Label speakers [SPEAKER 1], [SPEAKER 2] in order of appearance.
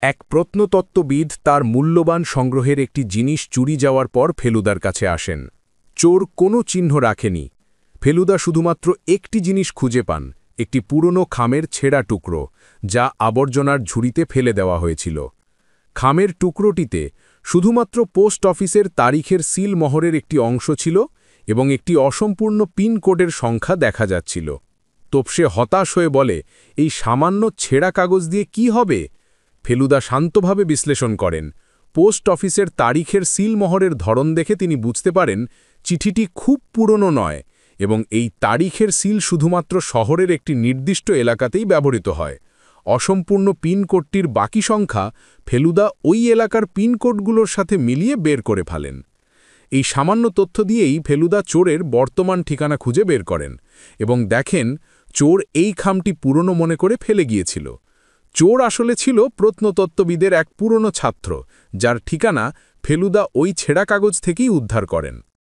[SPEAKER 1] এক প্রত্নতত্ত্ববিদ তার মূল্যবান সংগ্রহের একটি জিনিস চুরি যাওয়ার পর ফেলুদার কাছে আসেন। চোর কোনো চিহ্ন রাখেনি। ফেলুদা শুধুমাত্র একটি জিনিস খুঁজে পান, একটি পুরনো খামের ছেঁড়া টুকরো, যা আবর্জনার ঝুড়িতে ফেলে দেওয়া হয়েছিল। খামের টুকরোটিতে শুধুমাত্র পোস্ট অফিসের তারিখের সিল মোহরের একটি অংশ ছিল এবং একটি অসম্পূর্ণ পিনকোডের সংখ্যা দেখা যাচ্ছিল। তোপসে হতাশ হয়ে বলে, এই সামান্য ছেঁড়া কাগজ দিয়ে কি হবে? ফেলুদা শান্তভাবে বিশ্লেষণ করেন। পোস্ট অফিসের তারিখের সিলমোহরের ধরন দেখে তিনি বুঝতে পারেন চিঠিটি খুব পুরনো নয় এবং এই তারিখের সিল শুধুমাত্র শহরের একটি নির্দিষ্ট এলাকাতেই ব্যবহৃত হয়। অসম্পূর্ণ পিনকোডটির বাকি সংখ্যা ফেলুদা ওই এলাকার পিনকোডগুলোর সাথে মিলিয়ে বের করে ফেলেন। এই সামান্য তথ্য দিয়েই ফেলুদা চোরের বর্তমান ঠিকানা খুঁজে বের করেন এবং দেখেন চোর এই খামটি পুরনো মনে করে ফেলে গিয়েছিল। চোর আসলে ছিল প্রত্নতত্ত্ববিদের এক পুরনো ছাত্র, যার ঠিকানা ফেলুদা ওই ছেঁড়া কাগজ থেকেই উদ্ধার করেন।